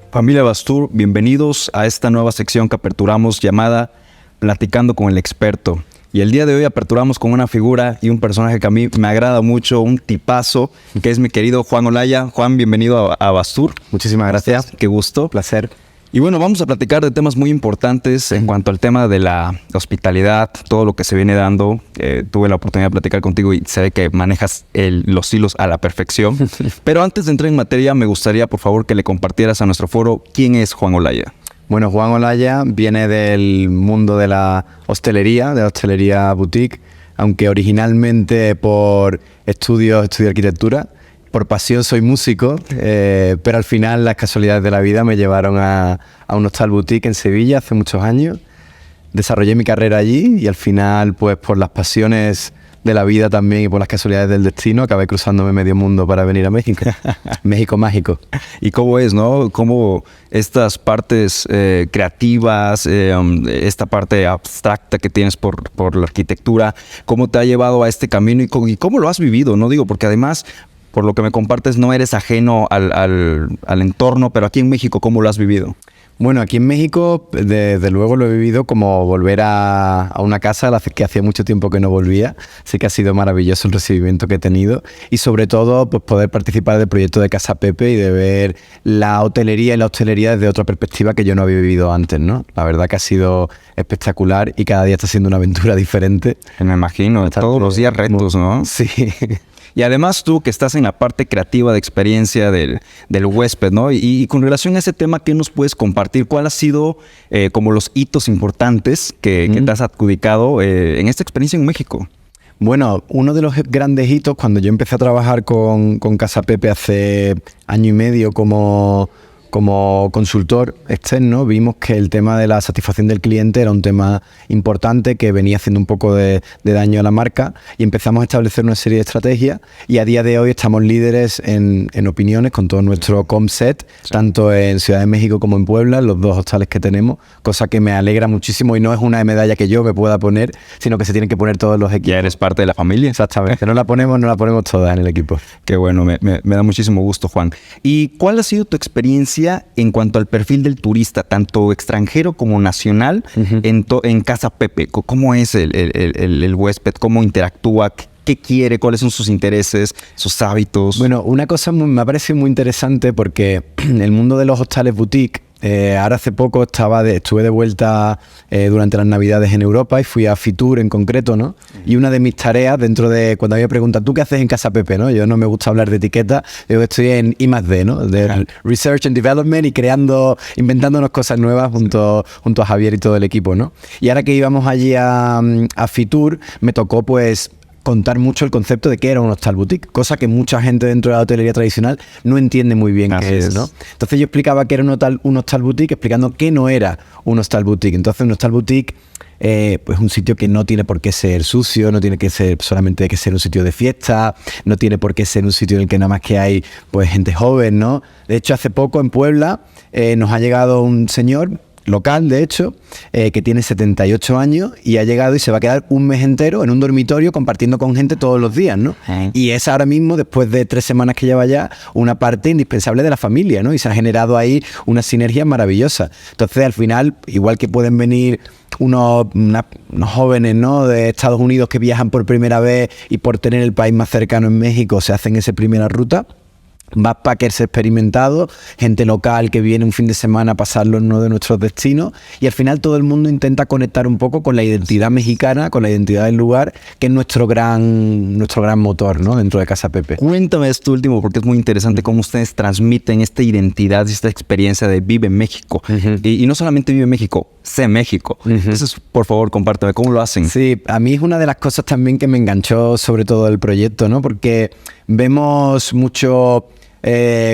Familia Bastur, bienvenidos a esta nueva sección que aperturamos llamada Platicando con el Experto. Y el día de hoy aperturamos con una figura y un personaje que a mí me agrada mucho, un tipazo, que es mi querido Juan Olaya. Juan, bienvenido a Bastur. Muchísimas gracias. Qué gusto. Placer. Y bueno, vamos a platicar de temas muy importantes en cuanto al tema de la hospitalidad, todo lo que se viene dando. Tuve la oportunidad de platicar contigo y se ve que manejas los hilos a la perfección. Pero antes de entrar en materia, me gustaría, por favor, que le compartieras a nuestro foro quién es Juan Olaya. Bueno, Juan Olaya viene del mundo de la hostelería boutique, aunque originalmente por estudié arquitectura. Por pasión soy músico, pero al final las casualidades de la vida me llevaron a un hostal boutique en Sevilla hace muchos años. Desarrollé mi carrera allí y al final, pues por las pasiones de la vida también y por las casualidades del destino, acabé cruzándome medio mundo para venir a México. México mágico. ¿Y cómo es, no? ¿Cómo estas partes creativas, esta parte abstracta que tienes por la arquitectura, cómo te ha llevado a este camino y cómo lo has vivido? No digo, porque además, por lo que me compartes, no eres ajeno al entorno, pero aquí en México, ¿cómo lo has vivido? Bueno, aquí en México, desde luego lo he vivido como volver a una casa a la que hacía mucho tiempo que no volvía. Sí que ha sido maravilloso el recibimiento que he tenido y sobre todo pues poder participar del proyecto de Casa Pepe y de ver la hotelería y la hostelería desde otra perspectiva que yo no había vivido antes, ¿no? La verdad que ha sido espectacular y cada día está siendo una aventura diferente. Me imagino, todos los días retos, ¿no? Sí. Y además tú que estás en la parte creativa de experiencia del huésped, ¿no? Y con relación a ese tema, ¿qué nos puedes compartir? ¿Cuál ha sido como los hitos importantes que te has adjudicado en esta experiencia en México? Bueno, uno de los grandes hitos, cuando yo empecé a trabajar con Casa Pepe hace año y medio como consultor externo, vimos que el tema de la satisfacción del cliente era un tema importante que venía haciendo un poco de daño a la marca y empezamos a establecer una serie de estrategias y a día de hoy estamos líderes en opiniones con todo nuestro comset, sí, tanto en Ciudad de México como en Puebla, los dos hostales que tenemos, cosa que me alegra muchísimo y no es una medalla que yo me pueda poner, sino que se tienen que poner todos los equipos. Ya eres parte de la familia. Exactamente, no la ponemos todas en el equipo. Qué bueno, me da muchísimo gusto, Juan. ¿Y cuál ha sido tu experiencia en cuanto al perfil del turista, tanto extranjero como nacional, en Casa Pepe? ¿Cómo es el huésped? ¿Cómo interactúa? ¿Qué quiere? ¿Cuáles son sus intereses, sus hábitos? Bueno, una cosa me parece muy interesante porque el mundo de los hostales boutique, ahora hace poco estuve de vuelta durante las Navidades en Europa y fui a Fitur en concreto, ¿no? Y una de mis tareas dentro de cuando había preguntado, ¿tú qué haces en Casa Pepe? ¿No? Yo no me gusta hablar de etiqueta, yo estoy en I+D, ¿no? De Research and Development y inventándonos cosas nuevas junto a Javier y todo el equipo, ¿no? Y ahora que íbamos allí a Fitur, me tocó pues contar mucho el concepto de qué era un hostal boutique, cosa que mucha gente dentro de la hotelería tradicional no entiende muy bien qué es, ¿no? Entonces yo explicaba que era un hostal boutique explicando qué no era un hostal boutique. Entonces un hostal boutique pues un sitio que no tiene por qué ser sucio, no tiene que ser solamente que ser un sitio de fiesta, no tiene por qué ser un sitio en el que nada más que hay pues gente joven, ¿no? De hecho hace poco en Puebla nos ha llegado un señor local, de hecho, que tiene 78 años y ha llegado y se va a quedar un mes entero en un dormitorio compartiendo con gente todos los días, ¿no? Y es ahora mismo, después de 3 semanas que lleva ya, una parte indispensable de la familia, ¿no? Y se ha generado ahí una sinergia maravillosa. Entonces, al final, igual que pueden venir unos jóvenes, ¿no?, de Estados Unidos que viajan por primera vez y por tener el país más cercano en México se hacen esa primera ruta, backpackers experimentados, gente local que viene un fin de semana a pasarlo en uno de nuestros destinos y al final todo el mundo intenta conectar un poco con la identidad mexicana, con la identidad del lugar, que es nuestro gran motor, ¿no?, dentro de Casa Pepe. Cuéntame esto último porque es muy interesante cómo ustedes transmiten esta identidad y esta experiencia de Vive México. Y no solamente Vive México, sé México. Entonces, por favor, compárteme, ¿cómo lo hacen? Sí, a mí es una de las cosas también que me enganchó sobre todo el proyecto, ¿no?, porque vemos mucho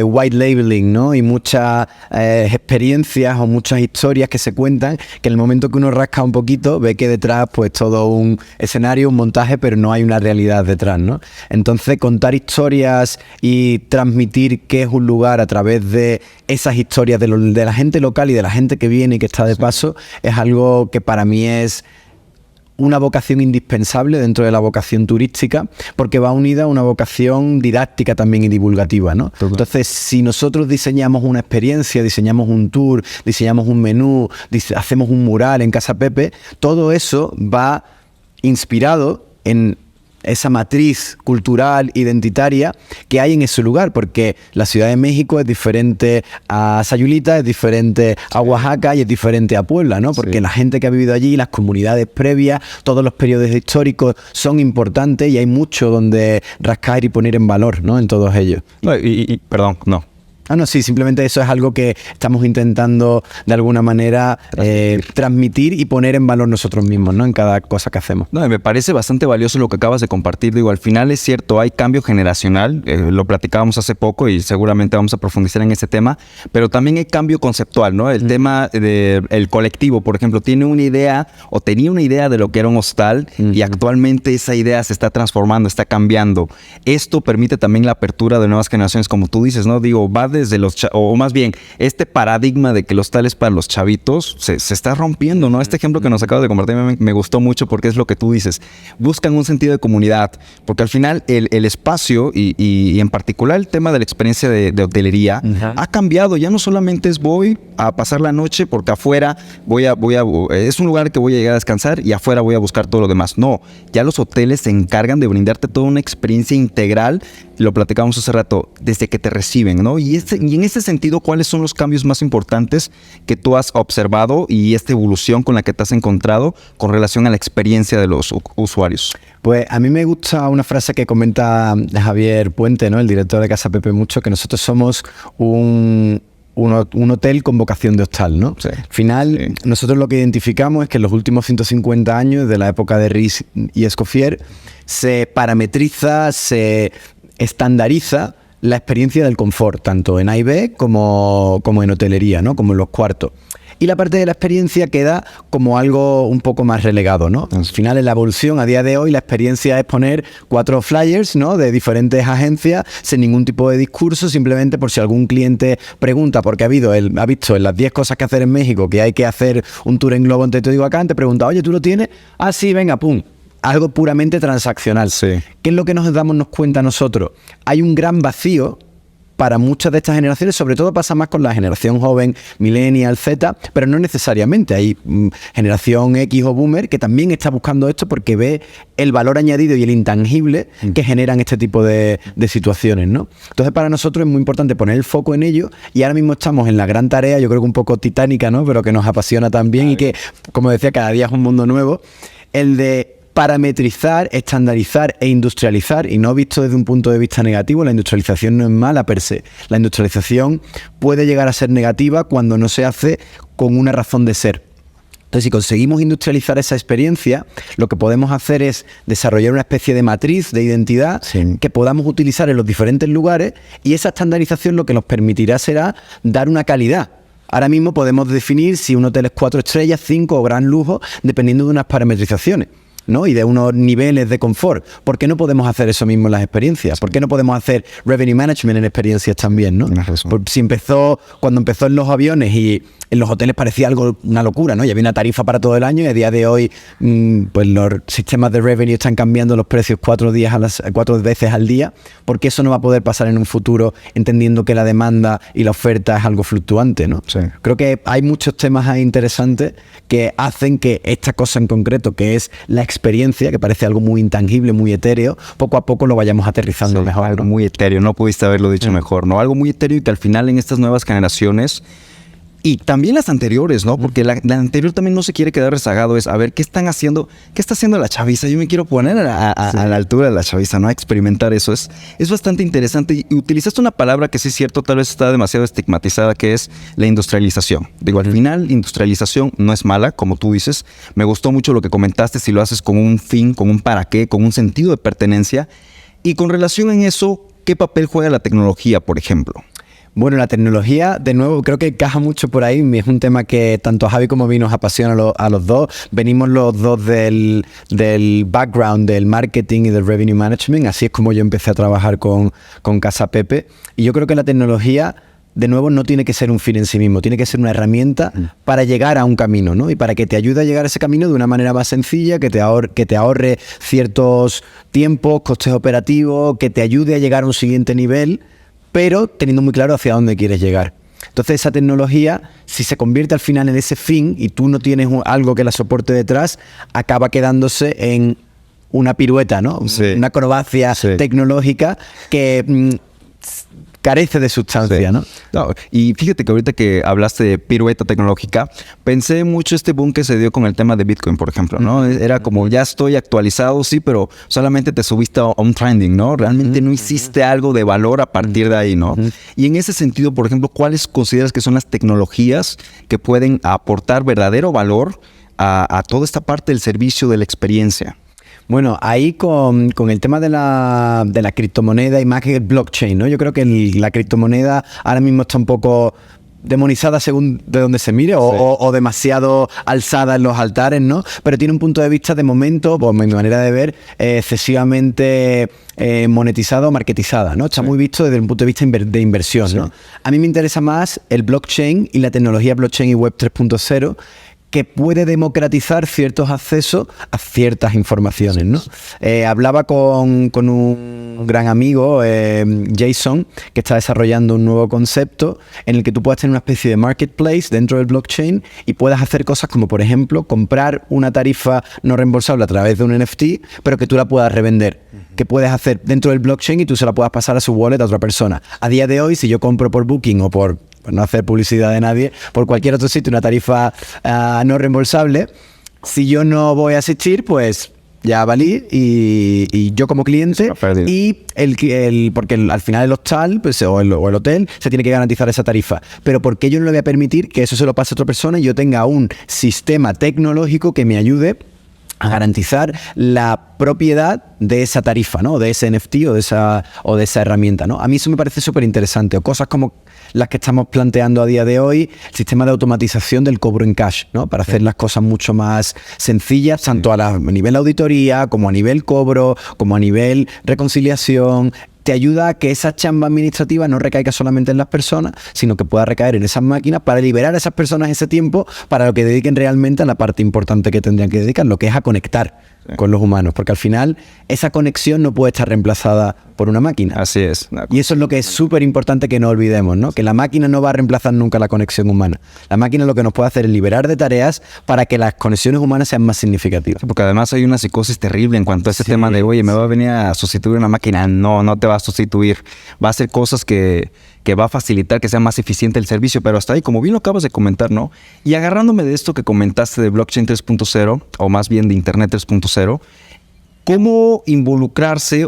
white labeling, ¿no? Y muchas experiencias o muchas historias que se cuentan, que en el momento que uno rasca un poquito ve que detrás pues todo un escenario, un montaje, pero no hay una realidad detrás, ¿no? Entonces contar historias y transmitir qué es un lugar a través de esas historias de la gente local y de la gente que viene y que está de paso es algo que para mí es una vocación indispensable dentro de la vocación turística, porque va unida a una vocación didáctica también y divulgativa, ¿no? Entonces, si nosotros diseñamos una experiencia, diseñamos un tour, diseñamos un menú, hacemos un mural en Casa Pepe, todo eso va inspirado en esa matriz cultural, identitaria que hay en ese lugar, porque la Ciudad de México es diferente a Sayulita, es diferente a Oaxaca y es diferente a Puebla, ¿no? Porque la gente que ha vivido allí, las comunidades previas, todos los periodos históricos son importantes y hay mucho donde rascar y poner en valor, ¿no? En todos ellos. No, perdón, no. No, sí, simplemente eso es algo que estamos intentando de alguna manera transmitir y poner en valor nosotros mismos, ¿no? En cada cosa que hacemos. No, me parece bastante valioso lo que acabas de compartir. Digo, al final es cierto, hay cambio generacional, lo platicábamos hace poco y seguramente vamos a profundizar en ese tema, pero también hay cambio conceptual, ¿no? El tema del colectivo, por ejemplo, tiene una idea o tenía una idea de lo que era un hostal y actualmente esa idea se está transformando, está cambiando. Esto permite también la apertura de nuevas generaciones, como tú dices, ¿no? Digo, va desde o más bien, este paradigma de que el hostal es para los chavitos se está rompiendo, ¿no? Este ejemplo que nos acabas de compartir me gustó mucho porque es lo que tú dices. Buscan un sentido de comunidad, porque al final el espacio y en particular el tema de la experiencia de hotelería ha cambiado. Ya no solamente es voy a pasar la noche porque afuera es un lugar que voy a llegar a descansar y afuera voy a buscar todo lo demás. No, ya los hoteles se encargan de brindarte toda una experiencia integral. Lo platicamos hace rato, desde que te reciben, ¿no? Y en ese sentido, ¿cuáles son los cambios más importantes que tú has observado y esta evolución con la que te has encontrado con relación a la experiencia de los usuarios? Pues a mí me gusta una frase que comenta Javier Puente, ¿no? El director de Casa Pepe Mucho, que nosotros somos un hotel con vocación de hostal, ¿no? Sí. Al final, nosotros lo que identificamos es que en los últimos 150 años, de la época de Riz y Escoffier, se parametriza, se estandariza la experiencia del confort, tanto en A y B como en hotelería, ¿no? Como en los cuartos. Y la parte de la experiencia queda como algo un poco más relegado, ¿no? Al final, en la evolución, a día de hoy, la experiencia es poner 4 flyers, ¿no? De diferentes agencias, sin ningún tipo de discurso, simplemente por si algún cliente pregunta, porque ha visto en las 10 cosas que hacer en México que hay que hacer un tour en globo en Teotihuacán, te pregunta, oye, ¿tú lo tienes? Ah, sí, venga, pum. Algo puramente transaccional. Sí. ¿Qué es lo que nos damos cuenta nosotros? Hay un gran vacío para muchas de estas generaciones, sobre todo pasa más con la generación joven, millennial, Z, pero no necesariamente. Hay generación X o boomer que también está buscando esto porque ve el valor añadido y el intangible que generan este tipo de situaciones, ¿no? Entonces, para nosotros es muy importante poner el foco en ello y ahora mismo estamos en la gran tarea, yo creo que un poco titánica, ¿no? Pero que nos apasiona también y que, como decía, cada día es un mundo nuevo, el de parametrizar, estandarizar e industrializar, y no visto desde un punto de vista negativo. La industrialización no es mala per se. La industrialización puede llegar a ser negativa cuando no se hace con una razón de ser. Entonces, si conseguimos industrializar esa experiencia, lo que podemos hacer es desarrollar una especie de matriz de identidad que podamos utilizar en los diferentes lugares, y esa estandarización lo que nos permitirá será dar una calidad. Ahora mismo podemos definir si un hotel es 4 estrellas, 5 o gran lujo, dependiendo de unas parametrizaciones, ¿no? Y de unos niveles de confort. ¿Por qué no podemos hacer eso mismo en las experiencias? ¿Por qué no podemos hacer revenue management en experiencias también, ¿no? Si cuando empezó en los aviones y en los hoteles parecía algo, una locura, ¿no? Y había una tarifa para todo el año, y a día de hoy pues los sistemas de revenue están cambiando los precios 4 veces al día, porque eso no va a poder pasar en un futuro, entendiendo que la demanda y la oferta es algo fluctuante, ¿no? Sí. Creo que hay muchos temas ahí interesantes que hacen que esta cosa en concreto, que es la experiencia, que parece algo muy intangible, muy etéreo, poco a poco lo vayamos aterrizando mejor. Algo muy etéreo, no pudiste haberlo dicho mejor, ¿no? Algo muy etéreo y que al final en estas nuevas generaciones, y también las anteriores, ¿no? Porque la anterior también no se quiere quedar rezagado, es a ver qué están haciendo, qué está haciendo la chaviza. Yo me quiero poner a la altura de la chaviza, ¿no? A experimentar eso. Es bastante interesante. Y utilizaste una palabra que sí es cierto, tal vez está demasiado estigmatizada, que es la industrialización. Digo, al final, industrialización no es mala, como tú dices. Me gustó mucho lo que comentaste, si lo haces con un fin, con un para qué, con un sentido de pertenencia. Y con relación en eso, ¿qué papel juega la tecnología, por ejemplo? Bueno, la tecnología, de nuevo, creo que encaja mucho por ahí. Es un tema que tanto a Javi como a mí nos apasiona a los dos. Venimos los dos del background del marketing y del revenue management. Así es como yo empecé a trabajar con Casa Pepe. Y yo creo que la tecnología, de nuevo, no tiene que ser un fin en sí mismo. Tiene que ser una herramienta para llegar a un camino, ¿no? Y para que te ayude a llegar a ese camino de una manera más sencilla, que te ahorre ciertos tiempos, costes operativos, que te ayude a llegar a un siguiente nivel, pero teniendo muy claro hacia dónde quieres llegar. Entonces esa tecnología, si se convierte al final en ese fin y tú no tienes algo que la soporte detrás, acaba quedándose en una pirueta, ¿no? Sí. Una acrobacia tecnológica que carece de sustancia, ¿no? No, y fíjate que ahorita que hablaste de pirueta tecnológica, pensé mucho este boom que se dio con el tema de Bitcoin, por ejemplo, ¿no? Era como, ya estoy actualizado, sí, pero solamente te subiste a un trending, ¿no? Realmente no hiciste algo de valor a partir de ahí, ¿no? Y en ese sentido, por ejemplo, ¿cuáles consideras que son las tecnologías que pueden aportar verdadero valor a toda esta parte del servicio de la experiencia? Bueno, ahí con el tema de la criptomoneda y más que el blockchain, ¿no? Yo creo que la criptomoneda ahora mismo está un poco demonizada según de donde se mire o demasiado alzada en los altares, ¿no? Pero tiene un punto de vista de momento, por mi manera de ver, excesivamente monetizada o marketizada, ¿no? Está muy visto desde un punto de vista de inversión, ¿no? A mí me interesa más el blockchain y la tecnología blockchain y web 3.0, que puede democratizar ciertos accesos a ciertas informaciones, ¿no? Hablaba con un gran amigo, Jason, que está desarrollando un nuevo concepto en el que tú puedas tener una especie de marketplace dentro del blockchain y puedas hacer cosas como, por ejemplo, comprar una tarifa no reembolsable a través de un NFT, pero que tú la puedas revender. Que puedes hacer dentro del blockchain y tú se la puedas pasar a su wallet a otra persona. A día de hoy, si yo compro por Booking o por no hacer publicidad de nadie, por cualquier otro sitio, una tarifa no reembolsable, si yo no voy a asistir, pues ya valí y yo como cliente y porque al final el hostal pues, o el hotel se tiene que garantizar esa tarifa. Pero ¿por qué yo no le voy a permitir que eso se lo pase a otra persona y yo tenga un sistema tecnológico que me ayude a garantizar la propiedad de esa tarifa, ¿no? De ese NFT o de esa herramienta, ¿no? A mí eso me parece súper interesante. O cosas como las que estamos planteando a día de hoy, el sistema de automatización del cobro en cash, ¿no? Para hacer las cosas mucho más sencillas, tanto a nivel auditoría, como a nivel cobro, como a nivel reconciliación. Te ayuda a que esa chamba administrativa no recaiga solamente en las personas, sino que pueda recaer en esas máquinas para liberar a esas personas ese tiempo para lo que dediquen realmente a la parte importante que tendrían que dedicar, lo que es a conectar con los humanos, porque al final esa conexión no puede estar reemplazada por una máquina. Así es. Y eso es lo que es súper importante que no olvidemos, ¿no? Que la máquina no va a reemplazar nunca la conexión humana. La máquina lo que nos puede hacer es liberar de tareas para que las conexiones humanas sean más significativas. Porque además hay una psicosis terrible en cuanto a ese tema de, oye, me va a venir a sustituir una máquina. No, no te va a sustituir. Va a hacer cosas que va a facilitar que sea más eficiente el servicio, pero hasta ahí, como bien lo acabas de comentar, ¿no? Y agarrándome de esto que comentaste de blockchain 3.0, o más bien de internet 3.0, ¿cómo involucrarse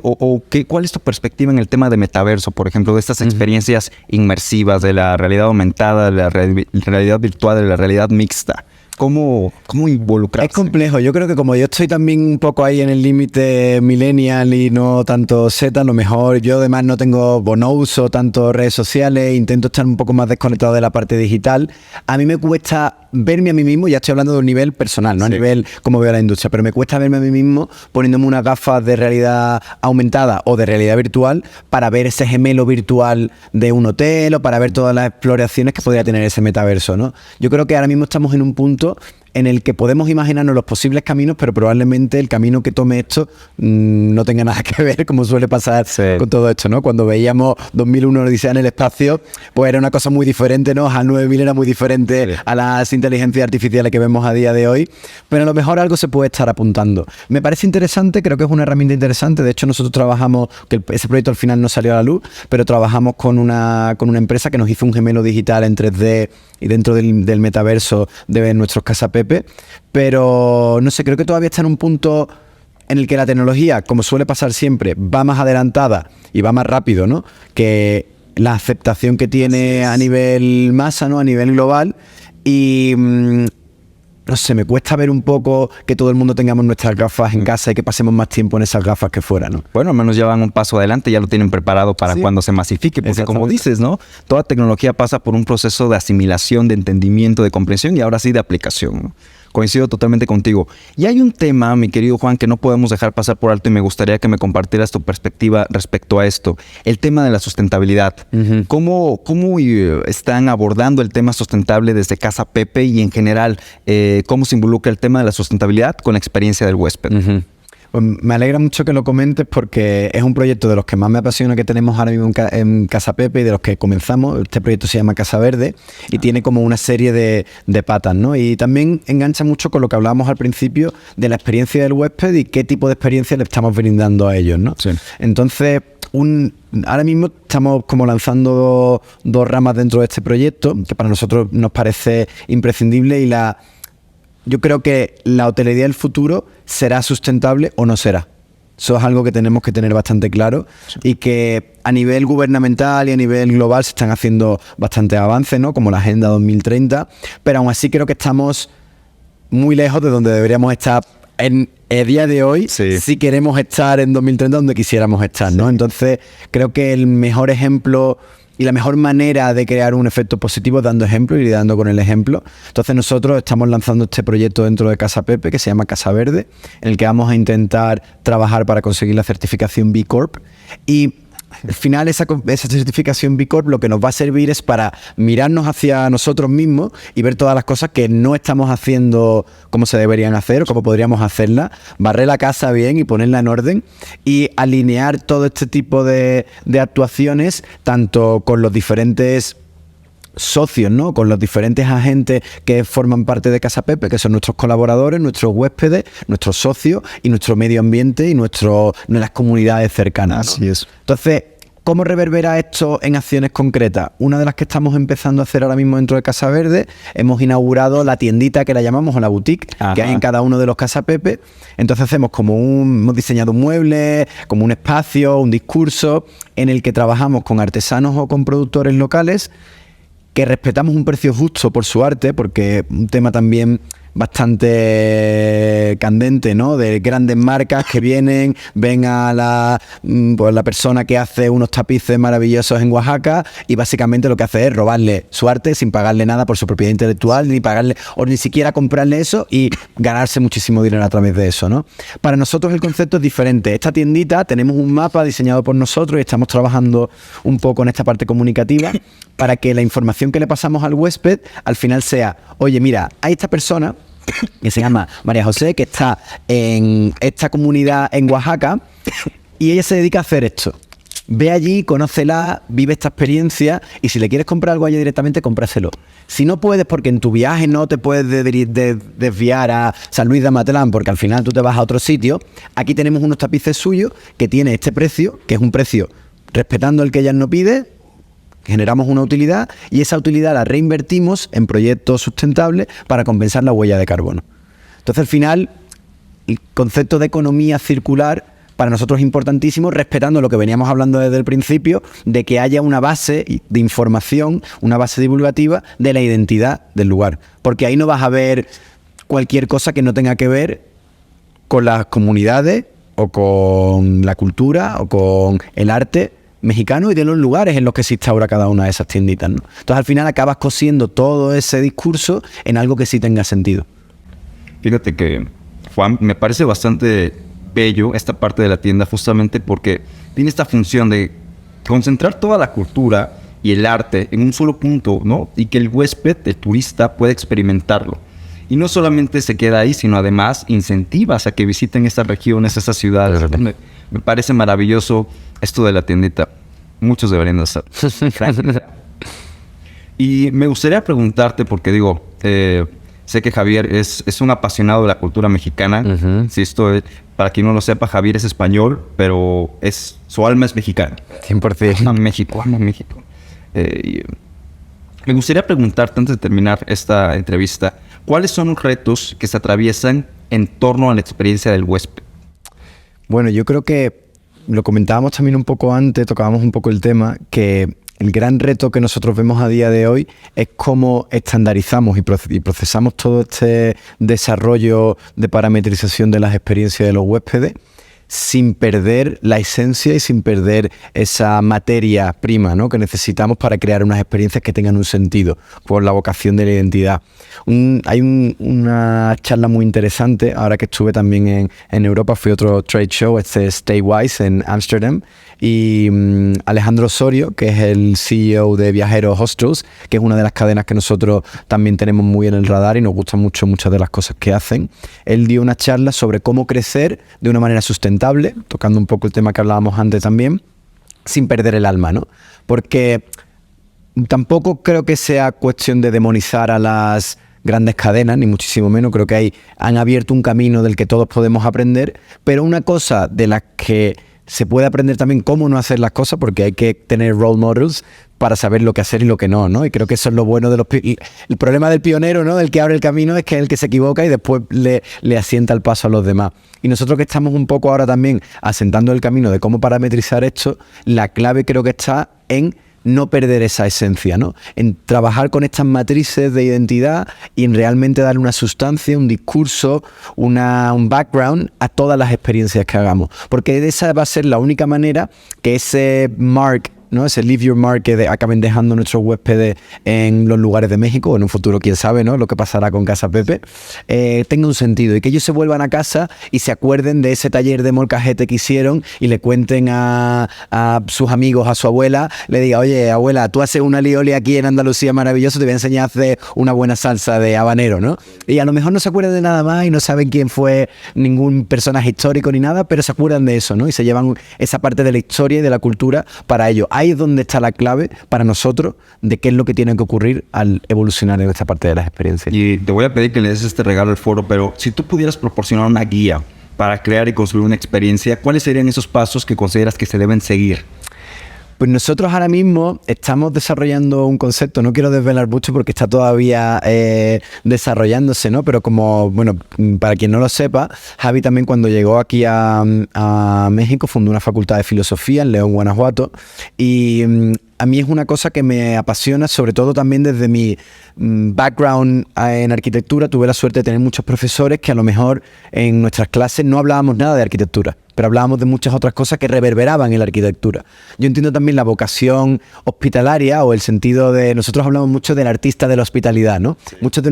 cuál es tu perspectiva en el tema de metaverso, por ejemplo, de estas experiencias inmersivas, de la realidad aumentada, de la realidad virtual, de la realidad mixta? ¿Cómo involucrarse? Es complejo. Yo creo que como yo estoy también un poco ahí en el límite millennial y no tanto Z, a lo mejor yo además no uso tanto redes sociales, intento estar un poco más desconectado de la parte digital. A mí me cuesta verme a mí mismo, ya estoy hablando de un nivel personal, no a nivel como veo la industria, pero me cuesta verme a mí mismo poniéndome unas gafas de realidad aumentada o de realidad virtual para ver ese gemelo virtual de un hotel o para ver todas las exploraciones que podría tener ese metaverso, ¿no? Yo creo que ahora mismo estamos en un punto en el que podemos imaginarnos los posibles caminos, pero probablemente el camino que tome esto no tenga nada que ver, como suele pasar con todo esto, ¿no? Cuando veíamos 2001 Odisea en el espacio, pues era una cosa muy diferente, ¿no? HAL 9000 era muy diferente a las inteligencias artificiales que vemos a día de hoy, pero a lo mejor algo se puede estar apuntando. Me parece interesante, creo que es una herramienta interesante. De hecho, nosotros trabajamos, que ese proyecto al final no salió a la luz, pero trabajamos con una empresa que nos hizo un gemelo digital en 3D y dentro del metaverso de nuestros Casa Pepe, pero no sé, creo que todavía está en un punto en el que la tecnología, como suele pasar siempre, va más adelantada y va más rápido, ¿no? Que la aceptación que tiene a nivel masa, ¿no? A nivel global, y no sé, me cuesta ver un poco que todo el mundo tengamos nuestras gafas en casa y que pasemos más tiempo en esas gafas que fuera, ¿no? Bueno, al menos ya van un paso adelante, ya lo tienen preparado para cuando se masifique, porque como dices, ¿no? Toda tecnología pasa por un proceso de asimilación, de entendimiento, de comprensión y ahora sí de aplicación, ¿no? Coincido totalmente contigo. Y hay un tema, mi querido Juan, que no podemos dejar pasar por alto y me gustaría que me compartieras tu perspectiva respecto a esto. El tema de la sustentabilidad. ¿Cómo están abordando el tema sustentable desde Casa Pepe y en general, cómo se involucra el tema de la sustentabilidad con la experiencia del huésped? Pues me alegra mucho que lo comentes porque es un proyecto de los que más me apasiona que tenemos ahora mismo en Casa Pepe y de los que comenzamos. Este proyecto se llama Casa Verde y tiene como una serie de patas, ¿no? Y también engancha mucho con lo que hablábamos al principio de la experiencia del huésped y qué tipo de experiencia le estamos brindando a ellos, ¿no? Sí. Entonces, ahora mismo estamos como lanzando dos ramas dentro de este proyecto que para nosotros nos parece imprescindible y yo creo que la hotelería del futuro será sustentable o no será. Eso es algo que tenemos que tener bastante claro y que a nivel gubernamental y a nivel global se están haciendo bastantes avances, ¿no? Como la Agenda 2030, pero aún así creo que estamos muy lejos de donde deberíamos estar en el día de hoy, si queremos estar en 2030 donde quisiéramos estar, ¿no? Entonces creo que el mejor ejemplo y la mejor manera de crear un efecto positivo es dando ejemplo y dando con el ejemplo. Entonces nosotros estamos lanzando este proyecto dentro de Casa Pepe que se llama Casa Verde, en el que vamos a intentar trabajar para conseguir la certificación B Corp y al final esa certificación B Corp lo que nos va a servir es para mirarnos hacia nosotros mismos y ver todas las cosas que no estamos haciendo como se deberían hacer o como podríamos hacerlas, barrer la casa bien y ponerla en orden y alinear todo este tipo de actuaciones tanto con los diferentes socios, ¿no? Con los diferentes agentes que forman parte de Casa Pepe, que son nuestros colaboradores, nuestros huéspedes, nuestros socios y nuestro medio ambiente y las comunidades cercanas, ¿no? Así es. Entonces, ¿cómo reverbera esto en acciones concretas? Una de las que estamos empezando a hacer ahora mismo dentro de Casa Verde, hemos inaugurado la tiendita que la llamamos o la boutique, que hay en cada uno de los Casa Pepe. Entonces hacemos hemos diseñado un mueble, como un espacio, un discurso, en el que trabajamos con artesanos o con productores locales, que respetamos un precio justo por su arte, porque es un tema también bastante candente, ¿no? De grandes marcas que ven a la persona que hace unos tapices maravillosos en Oaxaca y básicamente lo que hace es robarle su arte sin pagarle nada por su propiedad intelectual, ni siquiera comprarle eso y ganarse muchísimo dinero a través de eso, ¿no? Para nosotros el concepto es diferente. Esta tiendita tenemos un mapa diseñado por nosotros y estamos trabajando un poco en esta parte comunicativa para que la información que le pasamos al huésped al final sea, oye, mira, hay esta persona que se llama María José, que está en esta comunidad en Oaxaca y ella se dedica a hacer esto. Ve allí, conócela, vive esta experiencia y si le quieres comprar algo a ella directamente, cómpraselo. Si no puedes, porque en tu viaje no te puedes desviar a San Luis de Amatlán, porque al final tú te vas a otro sitio, aquí tenemos unos tapices suyos que tiene este precio, que es un precio respetando el que ella nos pide, generamos una utilidad y esa utilidad la reinvertimos en proyectos sustentables para compensar la huella de carbono. Entonces, al final, el concepto de economía circular para nosotros es importantísimo, respetando lo que veníamos hablando desde el principio, de que haya una base de información, una base divulgativa de la identidad del lugar. Porque ahí no vas a ver cualquier cosa que no tenga que ver con las comunidades o con la cultura o con el arte mexicano y de los lugares en los que se instaura cada una de esas tienditas, ¿no? Entonces al final acabas cosiendo todo ese discurso en algo que sí tenga sentido. Fíjate que, Juan, me parece bastante bello esta parte de la tienda justamente porque tiene esta función de concentrar toda la cultura y el arte en un solo punto, ¿no? Y que el huésped, el turista, pueda experimentarlo. Y no solamente se queda ahí, sino además incentivas a que visiten estas regiones, estas ciudades. Me parece maravilloso esto de la tiendita. Muchos deberían de hacer. Y me gustaría preguntarte, porque digo, sé que Javier es un apasionado de la cultura mexicana. Si para quien no lo sepa, Javier es español, pero su alma es mexicana. 100%. Ama México. Me gustaría preguntarte, antes de terminar esta entrevista, ¿cuáles son los retos que se atraviesan en torno a la experiencia del huésped? Bueno, yo creo que lo comentábamos también un poco antes, tocábamos un poco el tema, que el gran reto que nosotros vemos a día de hoy es cómo estandarizamos y procesamos todo este desarrollo de parametrización de las experiencias de los huéspedes sin perder la esencia y sin perder esa materia prima, ¿no?, que necesitamos para crear unas experiencias que tengan un sentido, por la vocación de la identidad. Hay una charla muy interesante, ahora que estuve también en Europa, fui a otro trade show, Stay Wise en Ámsterdam, y Alejandro Osorio, que es el CEO de Viajeros Hostels, que es una de las cadenas que nosotros también tenemos muy en el radar y nos gustan mucho muchas de las cosas que hacen. Él dio una charla sobre cómo crecer de una manera sustentable, tocando un poco el tema que hablábamos antes también, sin perder el alma, ¿no? Porque tampoco creo que sea cuestión de demonizar a las grandes cadenas, ni muchísimo menos. Creo que han abierto un camino del que todos podemos aprender, pero una cosa de la que se puede aprender también cómo no hacer las cosas, porque hay que tener role models para saber lo que hacer y lo que no, ¿no? Y creo que eso es lo bueno de el problema del pionero, ¿no?, del que abre el camino, es que es el que se equivoca y después le asienta el paso a los demás. Y nosotros que estamos un poco ahora también asentando el camino de cómo parametrizar esto, la clave creo que está en no perder esa esencia, ¿no?, en trabajar con estas matrices de identidad y en realmente darle una sustancia, un discurso, un background a todas las experiencias que hagamos. Porque esa va a ser la única manera que ese mark, ¿no?, ese leave your mark que acaben dejando nuestros huéspedes en los lugares de México, o en un futuro quién sabe, ¿no?, lo que pasará con Casa Pepe, tenga un sentido y que ellos se vuelvan a casa y se acuerden de ese taller de molcajete que hicieron y le cuenten a sus amigos, a su abuela, le diga: oye, abuela, tú haces una alioli aquí en Andalucía maravilloso, te voy a enseñar a hacer una buena salsa de habanero, ¿no? Y a lo mejor no se acuerdan de nada más y no saben quién fue ningún personaje histórico ni nada, pero se acuerdan de eso, ¿no? Y se llevan esa parte de la historia y de la cultura para ellos. Ahí es donde está la clave para nosotros de qué es lo que tiene que ocurrir al evolucionar en esta parte de las experiencias. Y te voy a pedir que le des este regalo al foro, pero si tú pudieras proporcionar una guía para crear y construir una experiencia, ¿cuáles serían esos pasos que consideras que se deben seguir? Pues nosotros ahora mismo estamos desarrollando un concepto, no quiero desvelar mucho porque está todavía desarrollándose, ¿no? Pero como, bueno, para quien no lo sepa, Javi también cuando llegó aquí a México fundó una facultad de filosofía en León, Guanajuato, y a mí es una cosa que me apasiona, sobre todo también desde mi background en arquitectura. Tuve la suerte de tener muchos profesores que a lo mejor en nuestras clases no hablábamos nada de arquitectura, pero hablábamos de muchas otras cosas que reverberaban en la arquitectura. Yo entiendo también la vocación hospitalaria, o el sentido de... Nosotros hablamos mucho del artista de la hospitalidad, ¿no? Sí. Muchos de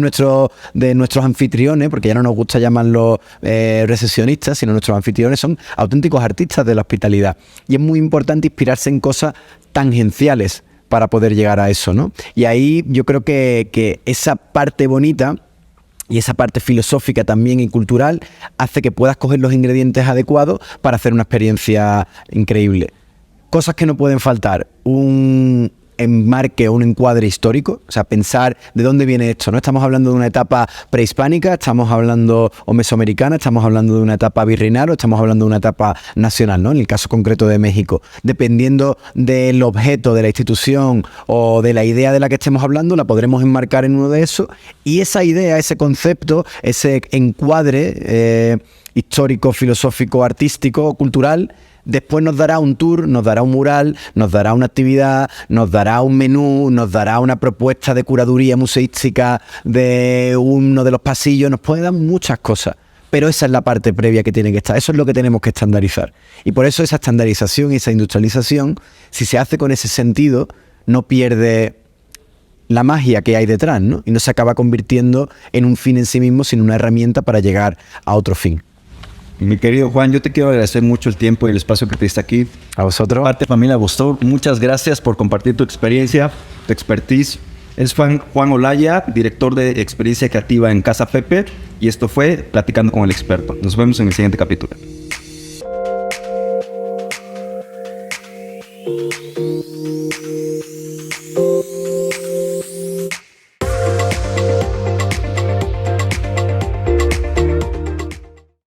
nuestros anfitriones, porque ya no nos gusta llamarlos recepcionistas, sino nuestros anfitriones son auténticos artistas de la hospitalidad. Y es muy importante inspirarse en cosas tangenciales para poder llegar a eso, ¿no? Y ahí yo creo que esa parte bonita y esa parte filosófica también y cultural hace que puedas coger los ingredientes adecuados para hacer una experiencia increíble. Cosas que no pueden faltar: un enmarque o un encuadre histórico, o sea, pensar de dónde viene esto, ¿no? Estamos hablando de una etapa prehispánica, estamos hablando o mesoamericana, estamos hablando de una etapa virreinal o estamos hablando de una etapa nacional, ¿no? En el caso concreto de México, dependiendo del objeto, de la institución o de la idea de la que estemos hablando, la podremos enmarcar en uno de esos, y esa idea, ese concepto, ese encuadre histórico, filosófico, artístico, cultural, después nos dará un tour, nos dará un mural, nos dará una actividad, nos dará un menú, nos dará una propuesta de curaduría museística de uno de los pasillos, nos puede dar muchas cosas. Pero esa es la parte previa que tiene que estar, eso es lo que tenemos que estandarizar. Y por eso esa estandarización y esa industrialización, si se hace con ese sentido, no pierde la magia que hay detrás, ¿no? Y no se acaba convirtiendo en un fin en sí mismo, sino una herramienta para llegar a otro fin. Mi querido Juan, yo te quiero agradecer mucho el tiempo y el espacio que te diste aquí. A vosotros. Parte familia Bustor, muchas gracias por compartir tu experiencia, tu expertise. Es Juan Olaya, director de experiencia creativa en Casa Pepe, y esto fue Platicando con el Experto. Nos vemos en el siguiente capítulo.